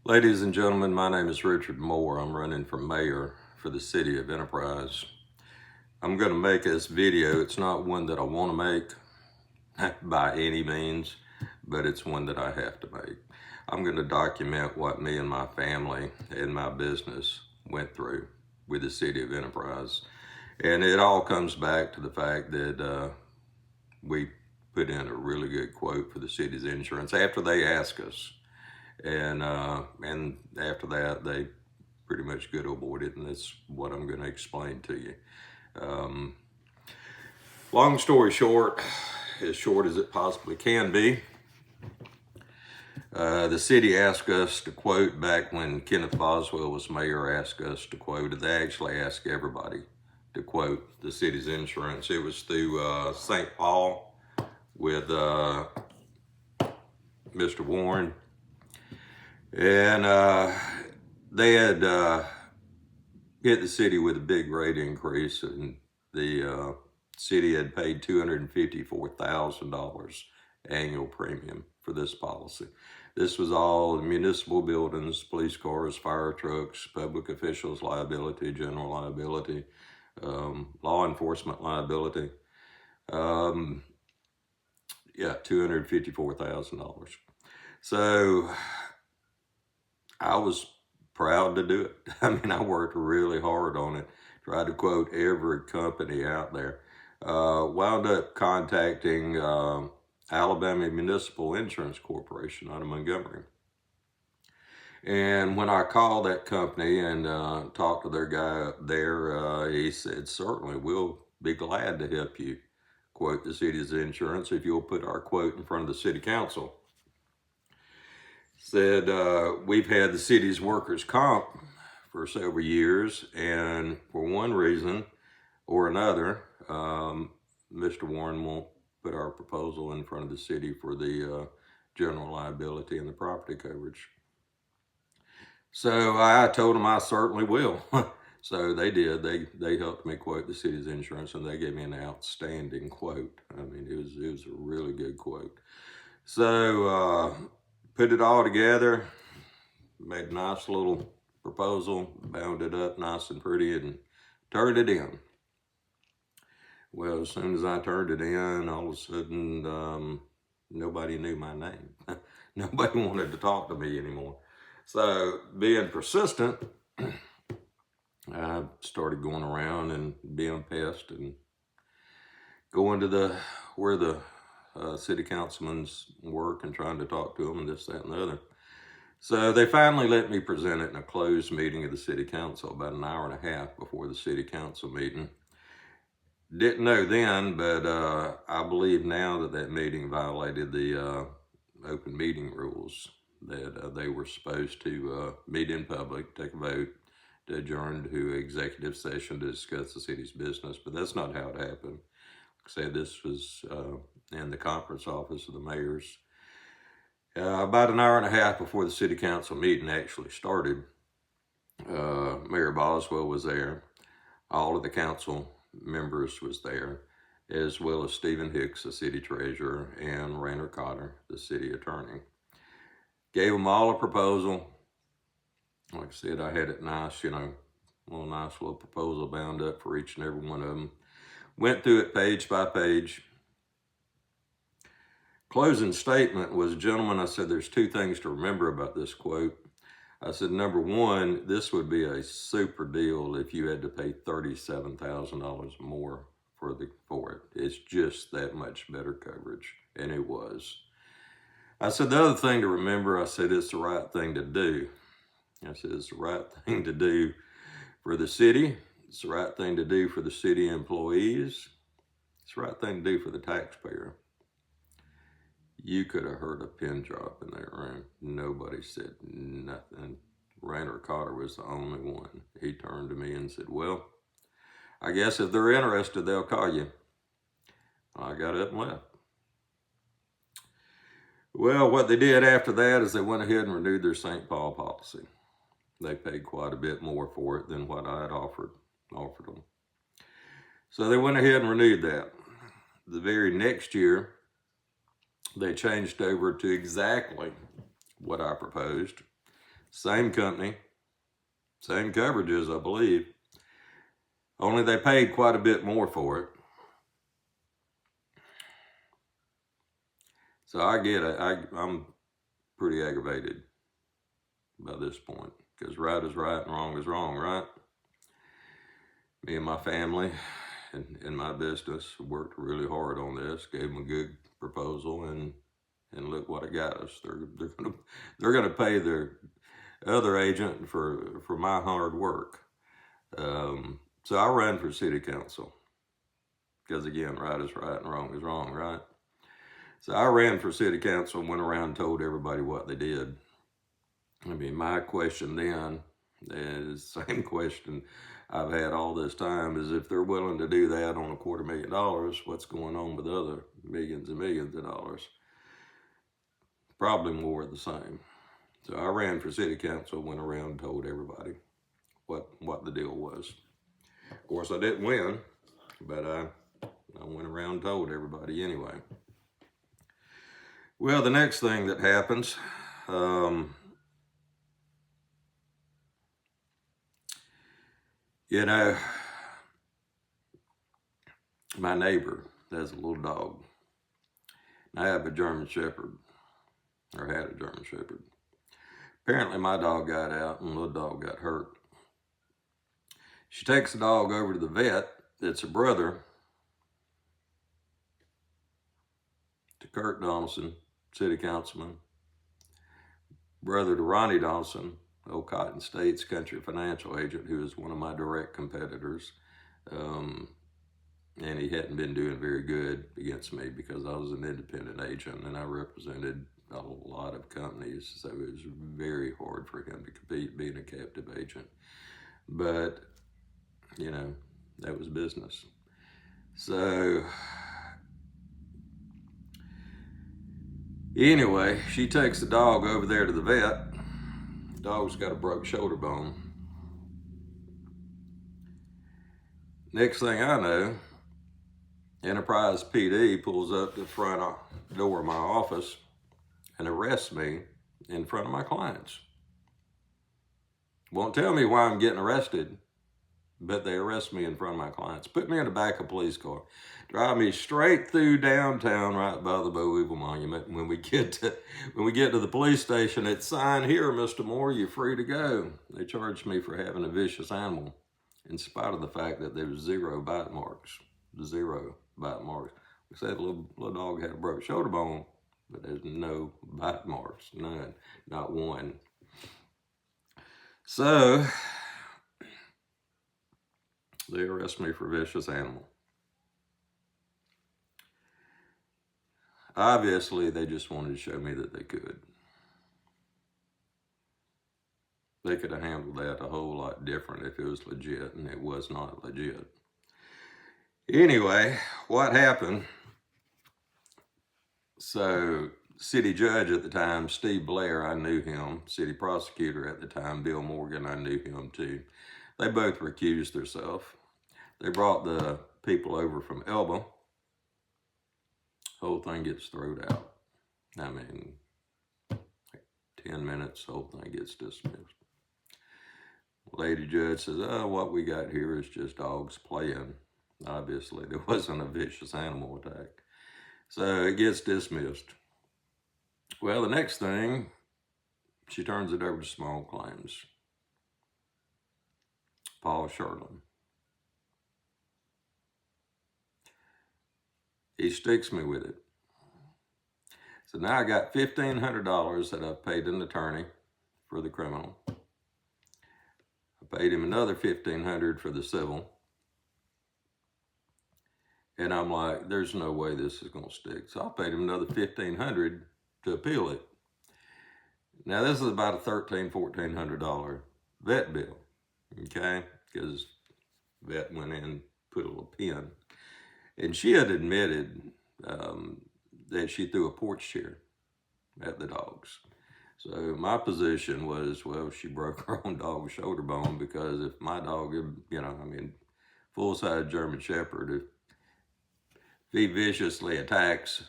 Ladies and gentlemen, my name is Richard Moore. I'm running for mayor for the city of Enterprise. I'm going to make this video. It's not one that I want to make by any means, but it's one that I have to make. I'm going to document what me and my family and my business went through with the city of Enterprise. And it all comes back to the fact that we put in a really good quote for the city's insurance after they asked us. And after that, they pretty much good aboard it, and that's what I'm going to explain to you. Long story short as it possibly can be, the city asked us to quote back when Kenneth Boswell was mayor, asked us to quote. They actually asked everybody to quote the city's insurance. It was through St. Paul with Mr. Warren. And they had hit the city with a big rate increase, and the city had paid $254,000 annual premium for this policy. This was all municipal buildings, police cars, fire trucks, public officials liability, general liability, law enforcement liability. $254,000. So I was proud to do it. I mean, I worked really hard on it, tried to quote every company out there. Wound up contacting Alabama Municipal Insurance Corporation out of Montgomery. And when I called that company and talked to their guy up there, he said, certainly we'll be glad to help you quote the city's insurance if you'll put our quote in front of the city council. Said, we've had the city's workers' comp for several years, and for one reason or another, Mr. Warren won't put our proposal in front of the city for the general liability and the property coverage. So I told them I certainly will. So they did. They helped me quote the city's insurance, and they gave me an outstanding quote. I mean, it was a really good quote. So put it all together, made a nice little proposal, bound it up nice and pretty, and turned it in. Well, as soon as I turned it in, all of a sudden, nobody knew my name. Nobody wanted to talk to me anymore. So, being persistent, I started going around and being a pest and going to where the city councilmen's work and trying to talk to them and this, that, and the other. So they finally let me present it in a closed meeting of the city council about an hour and a half before the city council meeting. Didn't know then, but I believe now that meeting violated the open meeting rules, that they were supposed to meet in public, take a vote, to adjourn to executive session to discuss the city's business, but that's not how it happened. Like I said, this was in the conference office of the mayor's. About an hour and a half before the city council meeting actually started, Mayor Boswell was there. All of the council members was there, as well as Stephen Hicks, the city treasurer, and Rainer Cotter, the city attorney. Gave them all a proposal. Like I said, I had it nice, nice little proposal bound up for each and every one of them. Went through it page by page. Closing statement was, gentlemen, I said, there's two things to remember about this quote. I said, number one, this would be a super deal if you had to pay $37,000 more for it. It's just that much better coverage, and it was. I said, the other thing to remember, I said, it's the right thing to do. I said, it's the right thing to do for the city. It's the right thing to do for the city employees. It's the right thing to do for the taxpayer. You could have heard a pin drop in that room. Nobody said nothing. Rainer Cotter was the only one. He turned to me and said, well, I guess if they're interested, they'll call you. I got up and left. Well, what they did after that is they went ahead and renewed their St. Paul policy. They paid quite a bit more for it than what I had offered them. So they went ahead and renewed that. The very next year, they changed over to exactly what I proposed. Same company, same coverages, I believe. Only they paid quite a bit more for it. So I get it. I'm pretty aggravated by this point, because right is right and wrong is wrong, right? Me and my family and my business worked really hard on this, gave them a good proposal, and look what it got us. They're gonna pay their other agent for my hard work. So I ran for city council, because again, right is right and wrong is wrong, right? So I ran for city council and went around and told everybody what they did. I mean, my question then is the same question I've had all this time, is if they're willing to do that on $250,000, what's going on with other millions and millions of dollars? Probably more of the same. So I ran for city council, went around and told everybody what the deal was. Of course, I didn't win, but I went around and told everybody anyway. Well, the next thing that happens, you know, my neighbor has a little dog. I have a German Shepherd, or had a German Shepherd. Apparently my dog got out and the little dog got hurt. She takes the dog over to the vet. It's a brother to Kurt Donaldson, city councilman, brother to Ronnie Donaldson, old Cotton States country financial agent, who is one of my direct competitors. And he hadn't been doing very good against me because I was an independent agent and I represented a lot of companies. So it was very hard for him to compete being a captive agent. But, you know, that was business. So anyway, she takes the dog over there to the vet. The dog's got a broke shoulder bone. Next thing I know, Enterprise PD pulls up to the front door of my office and arrests me in front of my clients. Won't tell me why I'm getting arrested, but they arrest me in front of my clients. Put me in the back of a police car. Drive me straight through downtown right by the Bo Evil Monument. When we get to the police station, it's "Sign here, Mr. Moore, you're free to go." They charged me for having a vicious animal, in spite of the fact that there was 0 bite marks. 0 bite marks. We said the little dog had a broke shoulder bone, but there's no bite marks, none, not one. So they arrest me for vicious animal. Obviously, they just wanted to show me that they could. They could have handled that a whole lot different if it was legit, and it was not legit. Anyway, what happened? So, city judge at the time, Steve Blair, I knew him. City prosecutor at the time, Bill Morgan, I knew him too. They both recused themselves. They brought the people over from Elba. Whole thing gets thrown out. I mean, like 10 minutes, the whole thing gets dismissed. Lady judge says, "Oh, what we got here is just dogs playing." Obviously, there wasn't a vicious animal attack. So it gets dismissed. Well, the next thing, she turns it over to small claims. Paul Sherlin. He sticks me with it. So now I got $1,500 that I've paid an attorney for the criminal. I paid him another $1,500 for the civil. And I'm like, there's no way this is going to stick. So I paid him another $1,500 to appeal it. Now this is about a $1,300, $1,400 vet bill, okay? Because vet went in, put a little pin. And she had admitted that she threw a porch chair at the dogs. So my position was, well, she broke her own dog's shoulder bone, because if my dog, you know, I mean, full-size German Shepherd, if he viciously attacks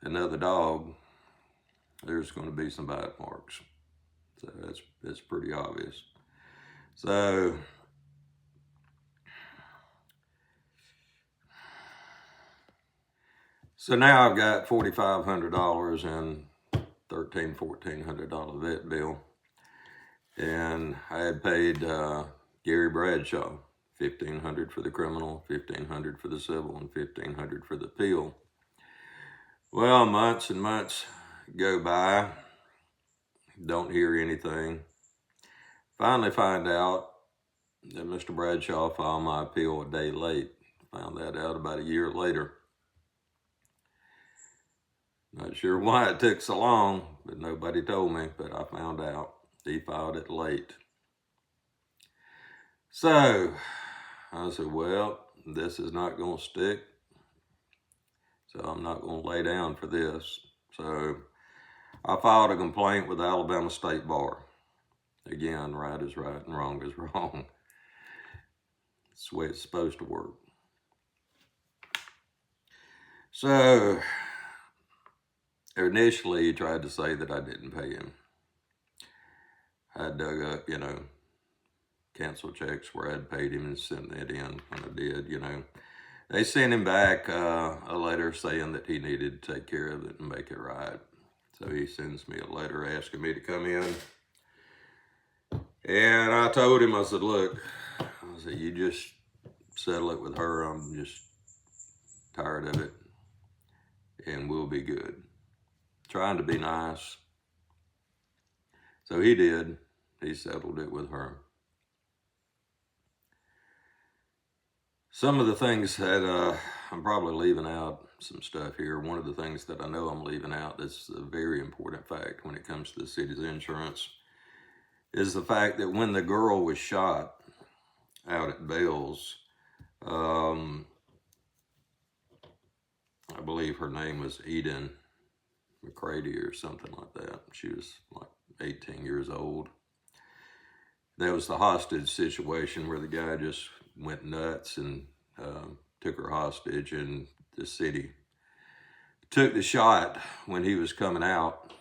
another dog, there's going to be some bite marks. So that's pretty obvious. So now I've got $4,500 and $1,400 vet bill, and I had paid Gary Bradshaw $1,500 for the criminal, $1,500 for the civil, and $1,500 for the appeal. Well, months and months go by, don't hear anything. Finally find out that Mr. Bradshaw filed my appeal a day late. Found that out about a year later. Not sure why it took so long, but nobody told me, but I found out he filed it late. So I said, well, this is not going to stick, so I'm not going to lay down for this. So I filed a complaint with the Alabama State Bar. Again, right is right and wrong is wrong. It's the way it's supposed to work. So initially, he tried to say that I didn't pay him. I dug up, canceled checks where I'd paid him and sent that in when I did, They sent him back a letter saying that he needed to take care of it and make it right. So he sends me a letter asking me to come in. And I told him, I said, look, you just settle it with her. I'm just tired of it. And we'll be good. Trying to be nice. So he did. He settled it with her. Some of the things that I'm probably leaving out some stuff here. One of the things that I know I'm leaving out that's a very important fact when it comes to the city's insurance is the fact that when the girl was shot out at Bell's, I believe her name was Eden McCrady or something like that. She was like 18 years old. That was the hostage situation where the guy just went nuts and took her hostage, and the city took the shot when he was coming out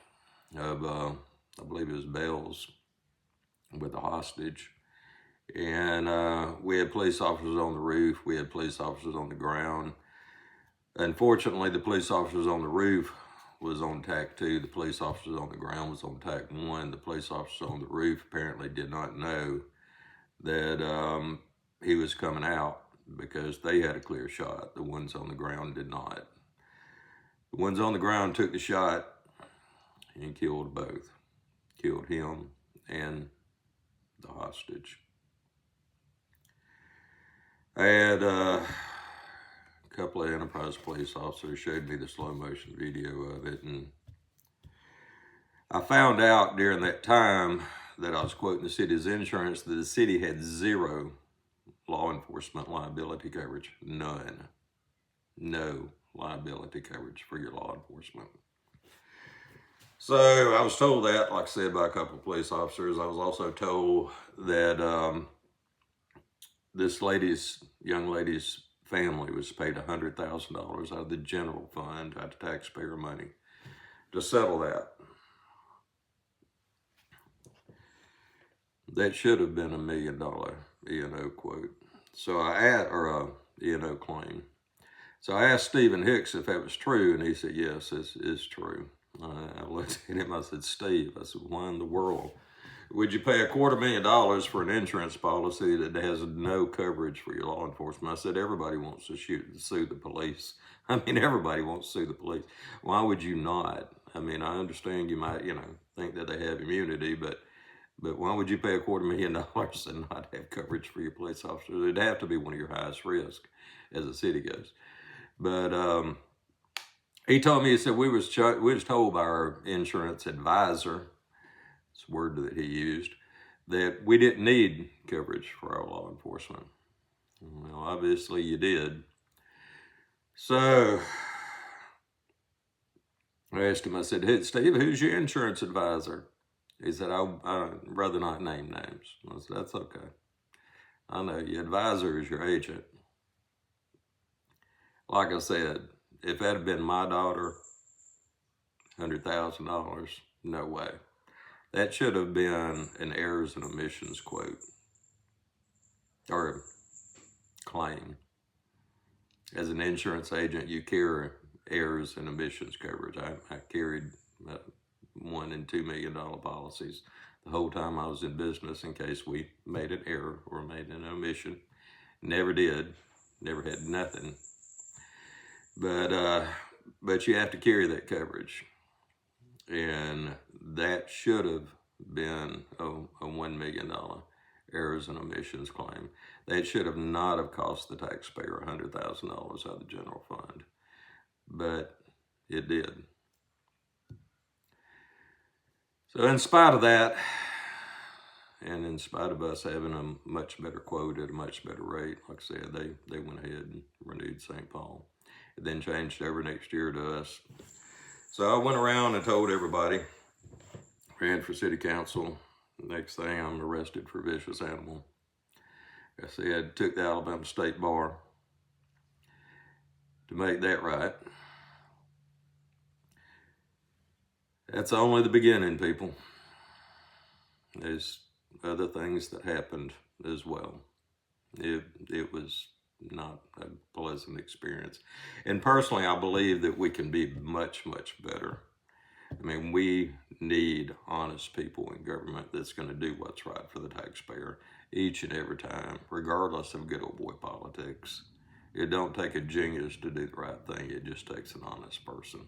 of, I believe it was Bell's, with the hostage. And we had police officers on the roof. We had police officers on the ground. Unfortunately, the police officers on the roof was on tack 2. The police officers on the ground was on tack 1. The police officers on the roof apparently did not know that he was coming out because they had a clear shot. The ones on the ground did not. The ones on the ground took the shot and killed both. Killed him and the hostage. I had a couple of Enterprise police officers showed me the slow motion video of it, and I found out during that time that I was quoting the city's insurance that the city had 0 law enforcement liability coverage. None. No liability coverage for your law enforcement. So I was told that, like I said, by a couple of police officers. I was also told that this young lady's family was paid $100,000 out of the general fund, out of taxpayer money, to settle that. That should have been $1 million E&O quote. So E&O claim. So I asked Stephen Hicks if that was true, and he said, yes, this is true. I looked at him, I said, Steve, I said, why in the world would you pay $250,000 for an insurance policy that has no coverage for your law enforcement? I said, everybody wants to sue the police. I mean, everybody wants to sue the police. Why would you not? I mean, I understand you might, think that they have immunity, but why would you pay $250,000 and not have coverage for your police officers? It'd have to be one of your highest risks as the city goes. But he told me, he said, we was told by our insurance advisor, it's a word that he used, that we didn't need coverage for our law enforcement. Well, obviously you did. So I asked him, I said, hey, Steve, who's your insurance advisor? He said, I'd rather not name names. I said, that's okay. I know your advisor is your agent. Like I said, if that had been my daughter, $100,000, no way. That should have been an errors and omissions quote or claim. As an insurance agent, you carry errors and omissions coverage. I carried $1 and $2 million policies the whole time I was in business in case we made an error or made an omission. Never did. Never had nothing. But you have to carry that coverage. And that should have been a $1 million errors and omissions claim. That should have not have cost the taxpayer $100,000 out of the general fund, but it did. So in spite of that, and in spite of us having a much better quote at a much better rate, like I said, they went ahead and renewed St. Paul. It then changed over next year to us. So I went around and told everybody, ran for city council. Next thing, I'm arrested for vicious animal. I said, took the Alabama State Bar to make that right. That's only the beginning, people. There's other things that happened as well. It was not a pleasant experience. And personally, I believe that we can be much, much better. I mean, we need honest people in government that's going to do what's right for the taxpayer each and every time, regardless of good old boy politics. It don't take a genius to do the right thing. It just takes an honest person.